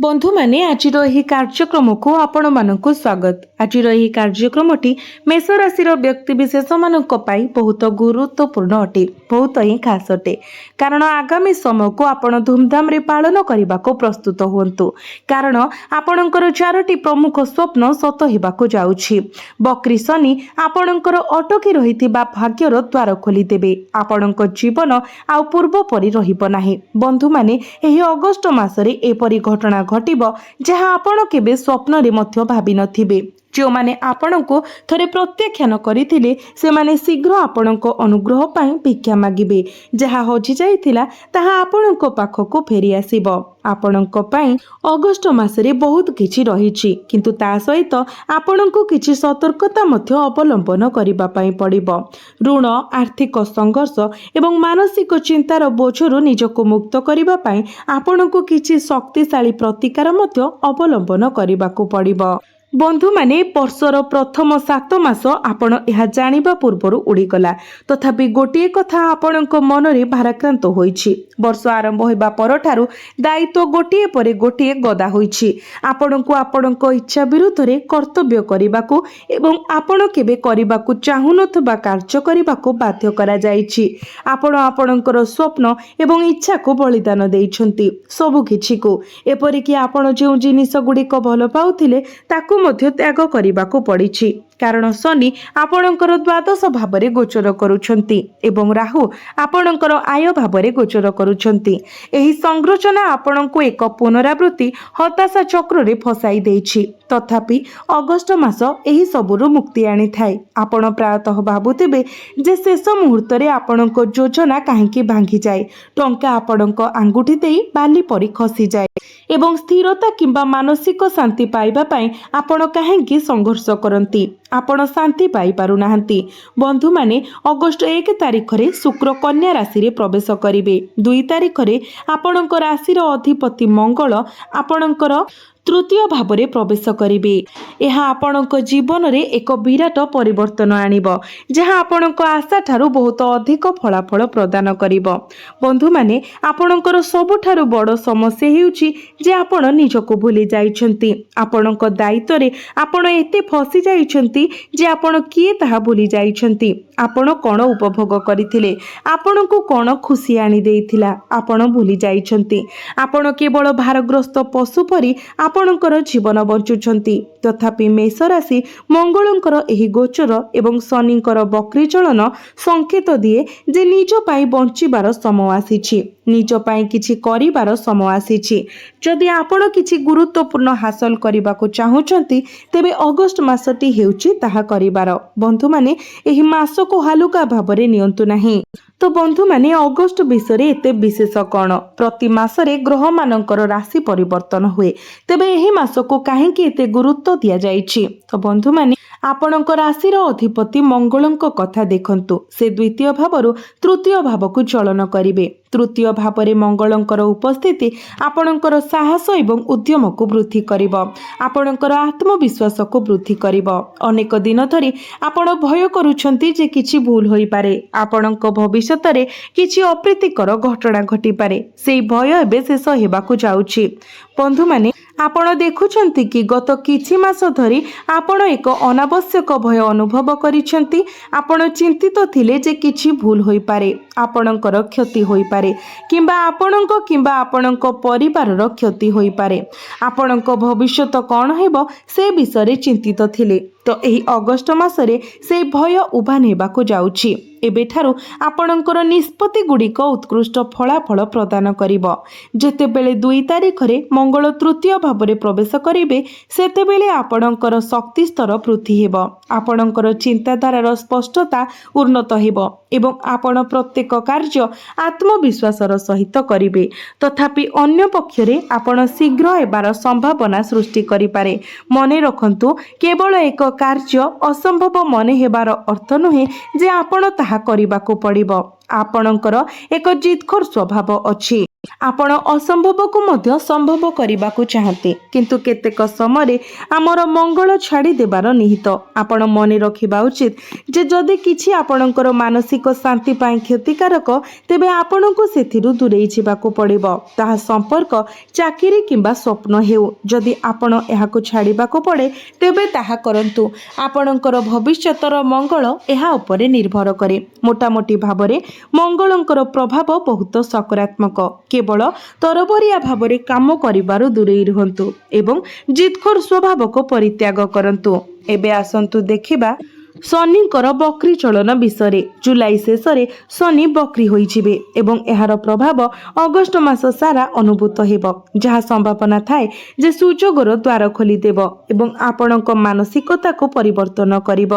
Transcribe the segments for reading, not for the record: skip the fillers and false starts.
बंधु माने आज कार्यक्रम को आपण मानक स्वागत। आज कार्यक्रमटी मेष राशि व्यक्ति विशेष मानक बहुत गुरुत्वपूर्ण अटे, बहुत ही खास अटे। कारण आगामी समय को आपण धूमधाम रे पालन करने को प्रस्तुत हुंतु, कारण आपणकर 4टी प्रमुख स्वप्न सत होगाकू जाउछि। बकरी शनि आपणकर अटकी रहिथिबा भाग्यर द्वार खोली देबे। आपणक जीवन आ पूर्व परि रहिबो नाही। बंधु माने एही अगस्त मासरे एपरि घटना घटिबो जहाँ आपण केबे स्वप्न रे मध्य भाबी नथिबे। जो माने आपणको थरे प्रत्याख्यान करिथिले से माने शीघ्र आपणको अनुग्रह पाई भिक्षा मागिबे। जहाँ हजि जाइथिला ताहा आपणको पाखको फेरी आसीबो। आपणको पाई अगस्त मासरे बहुत किछि रहिछि, किंतु ता सहित आपणको किछि सतर्कता मध्य अवलंबन करिबा पाई पड़िबो। ऋण, आर्थिक संघर्ष एवं मानसिक चिंतार बोझरु निजको मुक्त करिबा पाई आपणको किछि शक्तिशाली प्रतिकार मध्य अवलंबन करिबाकू पड़िबो। बंधु माने वर्षर प्रथम 7 मास आपण यह जानिबा पूर्वरु उड़ीगला, तथापि गोटे कथा आपणको मनरे भाराक्रांत होईछि। वर्ष आरंभ होइबा परठारु दायित्व गोटे परे गोटे गदा होईछि। आपणको आपणको इच्छा विरुद्ध रे कर्तव्य करिबाकू एवं आपण केबे करिबाकू चाहुनथबा कार्य करिबाकू बाध्य करा जाईछि। आपण आपणकर स्वप्न एवं इच्छा को बलिदान देइछन्ति सबु किछि को। एपरि कि आपण जे जिनिस गुडीक भल पाउथिले ताकू मध्य त्याग करिबाकू पड़िछि, कारण शनि आपणकर द्वादश भावरे गोचर करुछन्ति एवं राहु आपणकर आय भावरे गोचर करुछन्ति। एही संरचना आपणको एक पुनरावृत्ति हताशा चक्र रे फसाई देइछि। तथापि अगस्त मास एही सबुरु मुक्ति आनी थाए। आपण प्रायतः भाबुथिबे जे शेष मुहूर्त रे आपणको योजना काहेकि भांगी जाए, टंका आपणको आंगुठी देई बाली परी खसी जाए एवं स्थिरता किंबा मानसिक शांति पाइबा पाई आपण काहेकि संघर्ष करंती, आपण शांति पाई पारु नाहंती। बंधु माने अगस्त 1 तारिख रे शुक्र कन्या राशि रे प्रवेश करिवे। 2 तारिख रे आपणकर राशि रो अधिपति मंगल आपणकर तृतीय भावरे प्रवेश करिवे। यह आपणक जीवन रे एक विराट परिवर्तन आनिबो, जहाँ आपणक आशा ठारू बहुत अधिक फलाफल प्रदान करिबो। बंधु माने आपणकर सबुठारू बड़ समस्या हेउछि जे आपण निजको भूली जाइछन्ति। आपणक दायित्व रे आपण एते फसी जाइछन्ति जे आपण किए ताहा भूली जाइछन्ति। आपण कोन उपभोग करिथिले, आपणको कोन खुशी आनी देइथिला, आपण भूली जाइछन्ति। आपण केवल भारग्रस्त पशु परी आपणकर जीवन बंचुछन्ति। तथापि मेष राशि मंगलंकर एही गोचर एवं शनिंकर बक्री चलन संकेत दिए जे निज पाई बंचिबार समय आसीछि, निज पाई किछि करिबार समय आसीछि। जदि आपण किछि गुरुत्वपूर्ण हासिल करिबाको चाहुछन्ति तेबे अगस्त मासटी हेउछि ताहा करिबार। बंधु माने एही मास को हालुका भावरे नियंतु नाही। तो बंधु माने अगस्त विषय एते विशेष कौन? प्रति मासरे ग्रह मानकर राशि परिवर्तन हुए, तेबे एही मास को काहेकि एते गुरुत्व दिया जाइछि? तो बंधु माने आपणक राशि अधिपति मंगलंक कथा देखंतु। से द्वितीय भावरु तृतीय भाव को चलन करिवे। तृतीय भावरे मंगलंकर उपस्थिति आपणकर साहस एवं उद्यम को वृद्धि करिवो, आपणकर आत्मविश्वास को वृद्धि करिवो। अनेक दिन धरी आपण भय करूछन्ति जे किछि भूल होई पारे, आपणक भविष्यत रे किछि अप्रीतिकर घटना घटी पारे। सेही भय एबे शेष हेबाकू जाउछि। बंधु माने आपण देखुछन्ति कि गत किछि मास धरी आपण एक अनावश्यक भय अनुभव करिछन्ति। आपण चिंतित थिले जे किछि भूल होई पारे, आपणकर क्षति होई पारे किंबा आपणक परिवारर क्षति होई पारे। आपणक भविष्यत कोन हेबो से विषय चिंतित थिले। तो एही अगस्त मासरे से भय उभान हेबाकू जाउछि। एबेठारु आपणकर निष्पत्ति गुड़िक उत्कृष्ट फलाफल प्रदान करिवो। जेतेबेले 2 तारिख रे मंगल तृतीय भावरे प्रवेश करिवे, सेतेबेले आपणकर शक्ति स्तर वृद्धि हेबो, आपणकर चिंताधारार स्पष्टता उन्नत हेबो एवं आपण प्रत्येक कार्य आत्मविश्वासर सहित करिवे। तथापि अन्य पक्षरे आपण शीघ्र हेबार संभावना सृष्टि करिपारे। मने रखंतु, केवल एक कार्य असंभव मने हेबार अर्थ नुहे जे आपण ताहा करिबाकू पड़िबो। आपणकर एक जिदखोर स्वभाव अछि। आपण असंभव को संभव करने को चाहते किंतु केतेक समय आमर मंगल छाड़ी देवार निहित आपण मन रखा उचित जे जदि किछि आपणकर मानसिक शांति पाई क्षतिकारक तेबे आपण को सेथिरु दूरेई जिबाकु पड़िबो ताहा संपर्क चाकरी किंबा स्वप्न हेउ जदि आपण एहाकु छाड़िबाकु पड़े तेबे ताहा करंतु आपणकर भविष्यतर मंगल एहा उपरे निर्भर करे मोटामोटी भावरे मंगलंकर प्रभाव बहुत सकारात्मक केवल तरबरिया भावरे काम करिबारु दूरेई रुहंतु एवं जिदखोर स्वभाव को परित्याग करंतु। एबे आसंतु देखिबा शनिंकर बक्री चलन विषय जुलाई शेष शनि बक्री होइजिबे एवं एहार प्रभाव अगस्ट मास सारा अनुभूत हेब जहा संभावना थाए जे सुजोगर द्वार खोली देब एवं आपणक मानसिकता को परिवर्तन करिब।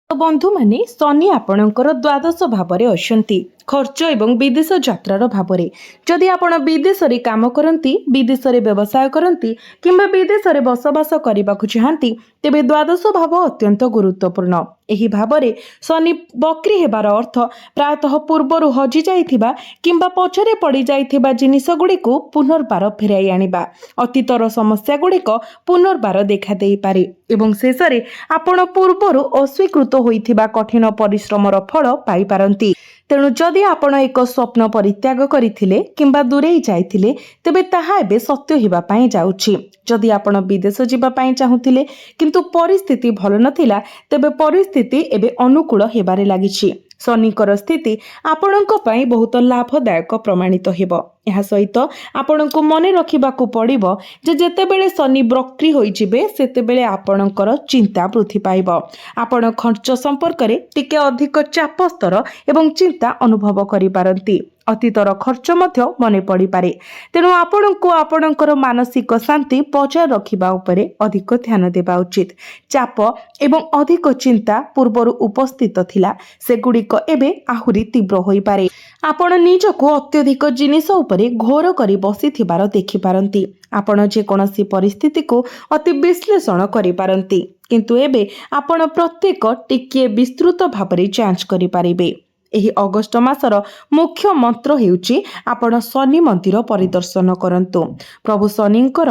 बंधु माने शनि आपणकर द्वादश भावरे अछंती खर्च एवं विदेश यात्रार भावरे जदि आपण विदेश रे काम करंती विदेश रे व्यवसाय करंती किंबा विदेश रे बसवास करबाकु चाहंती तेबे द्वादश भाव अत्यंत गुरुत्वपूर्ण। एही भावरे शनि बक्री हेबार अर्थ प्रायतः पूर्वरु हजि जाइथिबा किंबा पछरे पड़ी जाइथिबा जिनिस गुड़िको पुनर्बार फेराई आनिबा अतीतर समस्या गुड़िक पुनर्बार देखा देई पारे एवं शेषरे आपण पूर्वरु अस्वीकृत होइथिबा कठिन परिश्रमर फल पाई पारंती। तेणु जदि आपण एक स्वप्न परित्याग करथिले किंबा दूरेई जाइथिले तेबे ताहा एबे सत्य हेबा पई जाउछि। जदि आपण विदेश जिबा पई चाहुथिले किंतु परिस्थिति भल नथिला तेबे परिस्थिति एबे अनुकूल हेबारे लागिछि। शनिकर स्थिति आपणक पई बहुत लाभदायक प्रमाणित हेबो। एहा सहित आपणको मने रखिबाकू पड़िबो जे जेतेबेले शनि बक्री होइजिबे सेतेबेले आपणकर चिंता वृद्धि पाइबो आपण खर्च संपर्क रे टिके अधिक चाप स्तर एवं चिंता अनुभव करि पारंती अतीतर खर्च मध्य मने पड़ी पारे तेणु आपणको आपणकर मानसिक शांति बजाय रखिबा उपरे अधिक ध्यान देबा उचित। चाप एवं अधिक चिंता पूर्वरु उपस्थित थिला सेगुड़िक एबे आहुरी तीव्र होई पारे आपण निजको अत्यधिक जिनिस उपरे घोर करी बसी थिबार देखि पारंती आपण जे कोनोसी परिस्थिति को अति विश्लेषण करि पारंती किंतु एबे आपण प्रत्येक टिके विस्तृत भाबरे जांच करि पारिबे। एही अगस्ट मासर मुख्य मंत्र हेउची आपण शनि मंदिर परिदर्शन करंतु प्रभु शनिंकर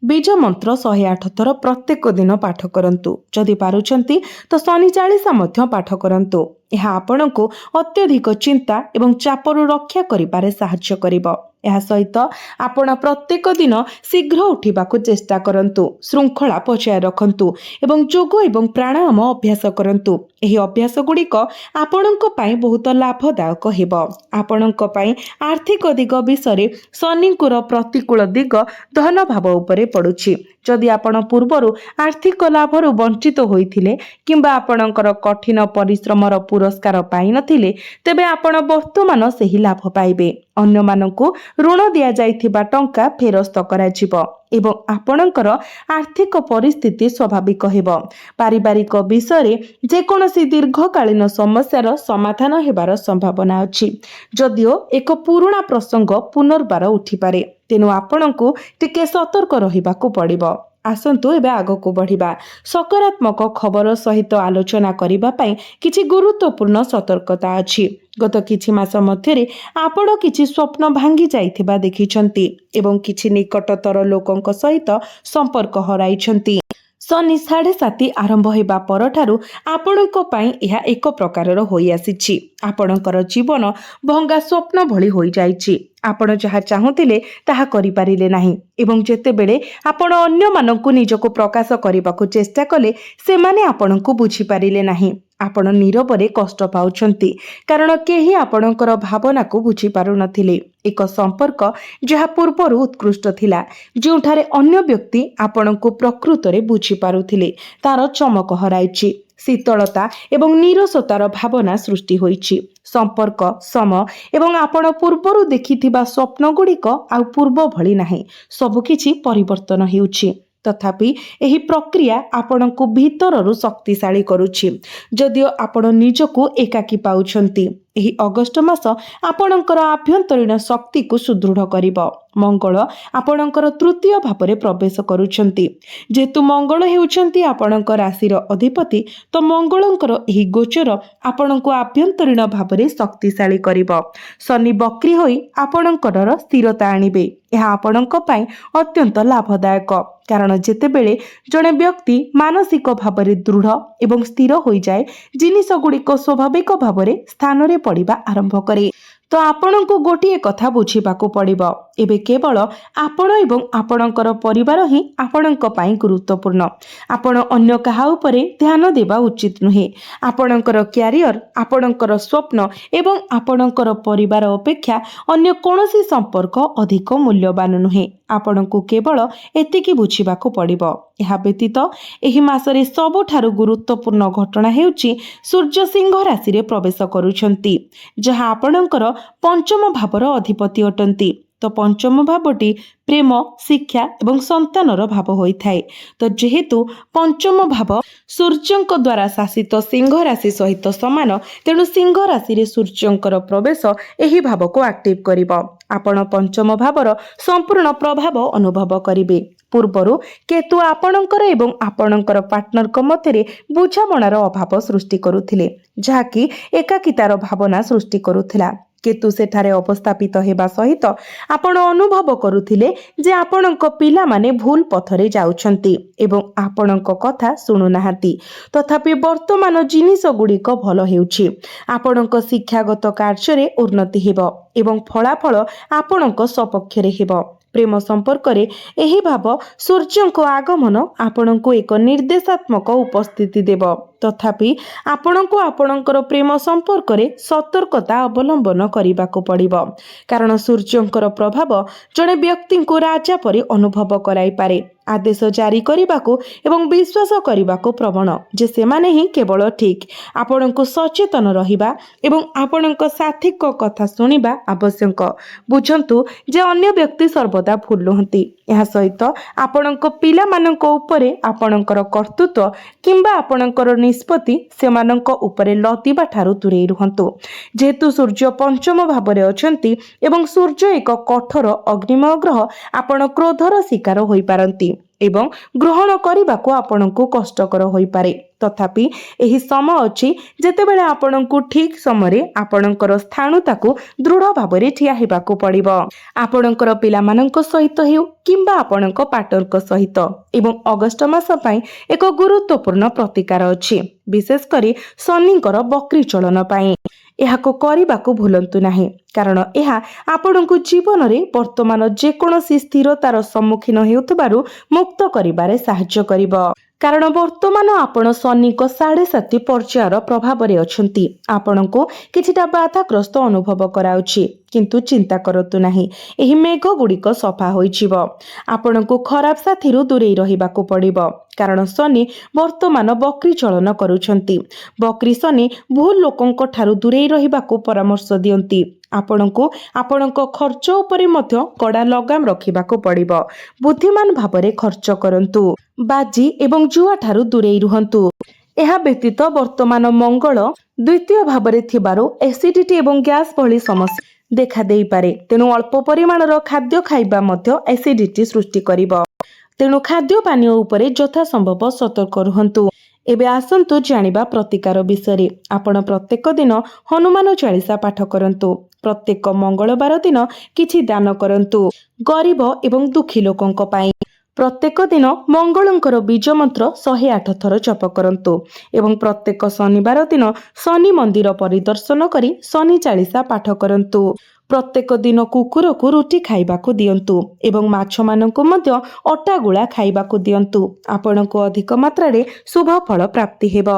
बीज मंत्र 108 थर प्रत्येक दिन पाठ करंतु जदि पारुछंती तो शनि चालीसा मध्य पाठ करंतु यह आपणको अत्यधिक चिंता एवं चापरु रक्षा करिबारे सहाय्य करिबो। यह सहित आपण प्रत्येक दिन शीघ्र उठिबाकू चेष्टा करंतु श्रृंखला बजाय रखंतु एवं योग एवं प्राणायाम अभ्यास करंतु एही अभ्यास गुड़िक आपणक पई बहुत लाभदायक हेबो। आपणक पई आर्थिक दिग विषय शनिंकुर प्रतिकूल दिग धन भाव उपरे पड़ुछि जदि आपण पूर्वरु आर्थिक लाभरु वंचित होइथिले किंबा आपणकर कठिन परिश्रमर पुरस्कार पाई नथिले तेबे आपण वर्तमान सेही लाभ पाइबे अन्य मानकु ऋण दिया जाइथिबा टंका फेरस्त कराजिबो एवं आपणकर आर्थिक परिस्थिति स्वाभाविक हेबो। पारिवारिक विषय जे कोनोसी दीर्घकालीन समस्यार समाधान हेबार संभावना अछि जदियो एक पुराना प्रसंग पुनर्बार उठी पारे तेनु आपणकु टिके सतर्क रहिबाकू पड़िबो। आसंतु एबे आगको बढ़िबा सकारात्मक खबर सहित आलोचना करिबा पई किछि गुरुत्वपूर्ण सतर्कता अछि। गत किछि मास मध्यरे आपण किछि स्वप्न भांगी जाइथिबा देखिछंती एवं किछि निकटतर लोकंक सहित संपर्क हराइछंती। शनि 7.5 आरंभ हेबा परठारु आपणक पई एहा एक प्रकारर होई आसीछि आपणकर जीवन भंगा स्वप्न भଳି होई जाइछि आपण जहा चाहुतिले ताहा करि पारिले नाही एवं जेतेबेले आपण अन्य मानकु निजको प्रकाश करिबाकू चेष्टा कले सेमाने आपणकु बुझी पारिले नाही आपण नीरवरे कष्ट पाउछंती कारण केही आपणकर भावना को बुझी पारु नथिले। एक संपर्क जहा पूर्वरु उत्कृष्ट थिला जोठारे अन्य व्यक्ति आपणकु प्रकृतरे बुझी पारुथिले तार चमक हराइछि शीतलता एवं नीरसतार भावना सृष्टि होइछि संपर्क सम एवं आपण पूर्वरु देखिथिबा स्वप्न गुड़िक आउ पूर्व भଳି नाही सबकिछि परिवर्तन हेउछि तथापि एही प्रक्रिया आपणकु भीतररु शक्तिशाली करूछि जदियो आपण निजको एकाकी पाउछंती ଏହି ଅଗଷ୍ଟ ମାସ ଆପଣଙ୍କର ଆଭ୍ୟନ୍ତରୀଣ ଶକ୍ତିକୁ ସୁଦୃଢ଼ କରିବ। ମଙ୍ଗଳ ଆପଣଙ୍କର ତୃତୀୟ ଭାବରେ ପ୍ରବେଶ କରୁଛନ୍ତି। ଯେହେତୁ ମଙ୍ଗଳ ହେଉଛନ୍ତି ଆପଣଙ୍କ ରାଶିର ଅଧିପତି, ତ ମଙ୍ଗଳଙ୍କର ଏହି ଗୋଚର ଆପଣଙ୍କୁ ଆଭ୍ୟନ୍ତରୀଣ ଭାବରେ ଶକ୍ତିଶାଳୀ କରିବ। ଶନି ବକ୍ରି ହୋଇ ଆପଣଙ୍କର ସ୍ଥିରତା ଆଣିବେ। ଏହା ଆପଣଙ୍କ ପାଇଁ ଅତ୍ୟନ୍ତ ଲାଭଦାୟକ, କାରଣ ଯେତେବେଳେ ଜଣେ ବ୍ୟକ୍ତି ମାନସିକ ଭାବରେ ଦୃଢ଼ ଏବଂ ସ୍ଥିର ହୋଇଯାଏ, ଜିନିଷଗୁଡ଼ିକ ସ୍ୱାଭାବିକ ଭାବରେ ସ୍ଥାନରେ ପଡ଼ିବା ଆରମ୍ଭ କରେ। ତ ଆପଣଙ୍କୁ ଗୋଟିଏ କଥା ବୁଝିବାକୁ ପଡ଼ିବ, ଏବେ କେବଳ ଆପଣ ଏବଂ ଆପଣଙ୍କର ପରିବାର ହିଁ ଆପଣଙ୍କ ପାଇଁ ଗୁରୁତ୍ୱପୂର୍ଣ୍ଣ। ଆପଣ ଅନ୍ୟ କାହା ଉପରେ ଧ୍ୟାନ ଦେବା ଉଚିତ ନୁହେଁ। ଆପଣଙ୍କର କ୍ୟାରିୟର, ଆପଣଙ୍କର ସ୍ୱପ୍ନ ଏବଂ ଆପଣଙ୍କର ପରିବାର ଅପେକ୍ଷା ଅନ୍ୟ କୌଣସି ସମ୍ପର୍କ ଅଧିକ ମୂଲ୍ୟବାନ ନୁହେଁ। ଆପଣଙ୍କୁ କେବଳ ଏତିକି ବୁଝିବାକୁ ପଡ଼ିବ। ଏହା ବ୍ୟତୀତ ଏହି ମାସରେ ସବୁଠାରୁ ଗୁରୁତ୍ୱପୂର୍ଣ୍ଣ ଘଟଣା ହେଉଛି ସୂର୍ଯ୍ୟ ସିଂହ ରାଶିରେ ପ୍ରବେଶ କରୁଛନ୍ତି, ଯାହା ଆପଣଙ୍କର ପଞ୍ଚମ ଭାବର ଅଧିପତି ଅଟନ୍ତି। ତ ପଞ୍ଚମ ଭାବଟି ପ୍ରେମ, ଶିକ୍ଷା ଏବଂ ସନ୍ତାନର ଭାବ ହୋଇଥାଏ। ତ ଯେହେତୁ ପଞ୍ଚମ ଭାବ ସୂର୍ଯ୍ୟଙ୍କ ଦ୍ୱାରା ଶାସିତ ସିଂହ ରାଶି ସହିତ ସମାନ, ତେଣୁ ସିଂହ ରାଶିରେ ସୂର୍ଯ୍ୟଙ୍କର ପ୍ରବେଶ ଏହି ଭାବକୁ ଆକ୍ଟିଭ କରିବ। ଆପଣ ପଞ୍ଚମ ଭାବର ସମ୍ପୂର୍ଣ୍ଣ ପ୍ରଭାବ ଅନୁଭବ କରିବେ। ପୂର୍ବରୁ କେତୁ ଆପଣଙ୍କର ଏବଂ ଆପଣଙ୍କର ପାର୍ଟନରଙ୍କ ମଧ୍ୟରେ ବୁଝାମଣାର ଅଭାବ ସୃଷ୍ଟି କରୁଥିଲେ, ଯାହାକି ଏକାକିତାର ଭାବନା ସୃଷ୍ଟି କରୁଥିଲା। କେତୁ ସେଠାରେ ଅବସ୍ଥାପିତ ହେବା ସହିତ ଆପଣ ଅନୁଭବ କରୁଥିଲେ ଯେ ଆପଣଙ୍କ ପିଲାମାନେ ଭୁଲ ପଥରେ ଯାଉଛନ୍ତି ଏବଂ ଆପଣଙ୍କ କଥା ଶୁଣୁନାହାନ୍ତି। ତଥାପି ବର୍ତ୍ତମାନ ଜିନିଷ ଗୁଡ଼ିକ ଭଲ ହେଉଛି। ଆପଣଙ୍କ ଶିକ୍ଷାଗତ କାର୍ଯ୍ୟରେ ଉନ୍ନତି ହେବ ଏବଂ ଫଳାଫଳ ଆପଣଙ୍କ ସପକ୍ଷରେ ହେବ। ପ୍ରେମ ସମ୍ପର୍କରେ ଏହି ଭାବ ସୂର୍ଯ୍ୟଙ୍କ ଆଗମନ ଆପଣଙ୍କୁ ଏକ ନିର୍ଦ୍ଦେଶାତ୍ମକ ଉପସ୍ଥିତି ଦେବ। ତଥାପି ଆପଣଙ୍କୁ ଆପଣଙ୍କର ପ୍ରେମ ସମ୍ପର୍କରେ ସତର୍କତା ଅବଲମ୍ବନ କରିବାକୁ ପଡ଼ିବ, କାରଣ ସୂର୍ଯ୍ୟଙ୍କର ପ୍ରଭାବ ଜଣେ ବ୍ୟକ୍ତିଙ୍କୁ ରାଜା ପରି ଅନୁଭବ କରାଇପାରେ। ଆଦେଶ ଜାରି କରିବାକୁ ଏବଂ ବିଶ୍ୱାସ କରିବାକୁ ପ୍ରବଣ ଯେ ସେମାନେ ହିଁ କେବଳ ଠିକ୍। ଆପଣଙ୍କୁ ସଚେତନ ରହିବା ଏବଂ ଆପଣଙ୍କ ସାଥୀଙ୍କ କଥା ଶୁଣିବା ଆବଶ୍ୟକ। ବୁଝନ୍ତୁ ଯେ ଅନ୍ୟ ବ୍ୟକ୍ତି ସର୍ବଦା ଭୁଲ ନୁହନ୍ତି। ଏହା ସହିତ ଆପଣଙ୍କ ପିଲାମାନଙ୍କ ଉପରେ ଆପଣଙ୍କର କର୍ତ୍ତୃତ୍ୱ କିମ୍ବା ଆପଣଙ୍କର ନିଷ୍ପତ୍ତି ସେମାନଙ୍କ ଉପରେ ଲଦିବା ଠାରୁ ଦୂରେଇ ରୁହନ୍ତୁ। ଯେହେତୁ ସୂର୍ଯ୍ୟ ପଞ୍ଚମ ଭାବରେ ଅଛନ୍ତି ଏବଂ ସୂର୍ଯ୍ୟ ଏକ କଠୋର ଅଗ୍ନିମୟ ଗ୍ରହ, ଆପଣ କ୍ରୋଧର ଶିକାର ହୋଇପାରନ୍ତି ଏବଂ ଗ୍ରହଣ କରିବାକୁ ଆପଣଙ୍କୁ କଷ୍ଟକର ହୋଇପାରେ। ତଥାପି ଏହି ସମୟ ଅଛି ଯେତେବେଳେ ଆପଣଙ୍କୁ ଠିକ୍ ସମୟରେ ଆପଣଙ୍କର ସ୍ଥାଣୁତାକୁ ଦୃଢ଼ ଭାବରେ ଠିଆ ହେବାକୁ ପଡ଼ିବ। ଆପଣଙ୍କର ପିଲାମାନଙ୍କ ସହିତ ହେଉ କିମ୍ବା ଆପଣଙ୍କ ପାର୍ଟନରଙ୍କ ସହିତ। ଏବଂ ଅଗଷ୍ଟ ମାସ ପାଇଁ ଏକ ଗୁରୁତ୍ୱପୂର୍ଣ୍ଣ ପ୍ରତିକାର ଅଛି, ବିଶେଷ କରି ଶନିଙ୍କର ବକ୍ରି ଚଳନ ପାଇଁ। ଏହାକୁ କରିବାକୁ ଭୁଲନ୍ତୁ ନାହିଁ, କାରଣ ଏହା ଆପଣଙ୍କୁ ଜୀବନରେ ବର୍ତ୍ତମାନ ଯେକୌଣସି ସ୍ଥିରତାର ସମ୍ମୁଖୀନ ହେଉଥିବାରୁ ମୁକ୍ତ କରିବାରେ ସାହାଯ୍ୟ କରିବ। କାରଣ ବର୍ତ୍ତମାନ ଆପଣ ଶନିଙ୍କ 7.5 ପର୍ଯ୍ୟାୟର ପ୍ରଭାବରେ ଅଛନ୍ତି। ଆପଣଙ୍କୁ କିଛିଟା ବାଧାଗ୍ରସ୍ତ ଅନୁଭବ କରାଉଛି, କିନ୍ତୁ ଚିନ୍ତା କରନ୍ତୁ ନାହିଁ, ଏହି ମେଘ ଗୁଡ଼ିକ ସଫା ହୋଇଯିବ। ଆପଣଙ୍କୁ ଖରାପ ସାଥିରୁ ଦୂରେଇ ରହିବାକୁ ପଡ଼ିବ, କାରଣ ଶନି ବର୍ତ୍ତମାନ ବକ୍ରି ଚଳନ କରୁଛନ୍ତି। ବକ୍ରି ଶନି ଭୁଲ ଲୋକଙ୍କ ଠାରୁ ଦୂରେଇ ରହିବାକୁ ପରାମର୍ଶ ଦିଅନ୍ତି। ଆପଣଙ୍କୁ ଆପଣଙ୍କ ଖର୍ଚ୍ଚ ଉପରେ ମଧ୍ୟ କଡ଼ା ଲଗାମ ରଖିବାକୁ ପଡ଼ିବ। ବୁଦ୍ଧିମାନ ଭାବରେ ଖର୍ଚ୍ଚ କରନ୍ତୁ। ବାଜି ଏବଂ ଜୁଆ ଠାରୁ ଦୂରେଇ ରୁହନ୍ତୁ। ଏହା ବ୍ୟତୀତ ବର୍ତ୍ତମାନ ମଙ୍ଗଳ ଦ୍ୱିତୀୟ ଭାବରେ ଥିବାରୁ ଏସିଡିଟି ଏବଂ ଗ୍ୟାସ୍ ଭଳି ସମସ୍ୟା ଦେଖା ଦେଇପାରେ। ତେଣୁ ଅଳ୍ପ ପରିମାଣର ଖାଦ୍ୟ ଖାଇବା ମଧ୍ୟ ଏସିଡିଟି ସୃଷ୍ଟି କରିବ। ତେଣୁ ଖାଦ୍ୟ ପାନୀୟ ଉପରେ ଯଥାସମ୍ଭବ ସତର୍କ ରୁହନ୍ତୁ। ଏବେ ଆସନ୍ତୁ ଜାଣିବା ପ୍ରତିକାର ବିଷୟରେ। ଆପଣ ପ୍ରତ୍ୟେକ ଦିନ ହନୁମାନ ଚାଳିଶା ପାଠ କରନ୍ତୁ। ପ୍ରତ୍ୟେକ ମଙ୍ଗଳବାର ଦିନ କିଛି ଦାନ କରନ୍ତୁ ଗରିବ ଏବଂ ଦୁଃଖୀ ଲୋକଙ୍କ ପାଇଁ। ପ୍ରତ୍ୟେକ ଦିନ ମଙ୍ଗଳଙ୍କର ବୀଜ ମନ୍ତ୍ର 108 ଥର ଜପ କରନ୍ତୁ ଏବଂ ପ୍ରତ୍ୟେକ ଶନିବାର ଦିନ ଶନି ମନ୍ଦିର ପରିଦର୍ଶନ କରି ଶନି ଚାଳିଶା ପାଠ କରନ୍ତୁ। ପ୍ରତ୍ୟେକ ଦିନ କୁକୁରକୁ ରୁଟି ଖାଇବାକୁ ଦିଅନ୍ତୁ ଏବଂ ମାଛମାନଙ୍କୁ ମଧ୍ୟ ଅଟା ଗୁଳା ଖାଇବାକୁ ଦିଅନ୍ତୁ। ଆପଣଙ୍କୁ ଅଧିକ ମାତ୍ରାରେ ଶୁଭ ଫଳ ପ୍ରାପ୍ତି ହେବ।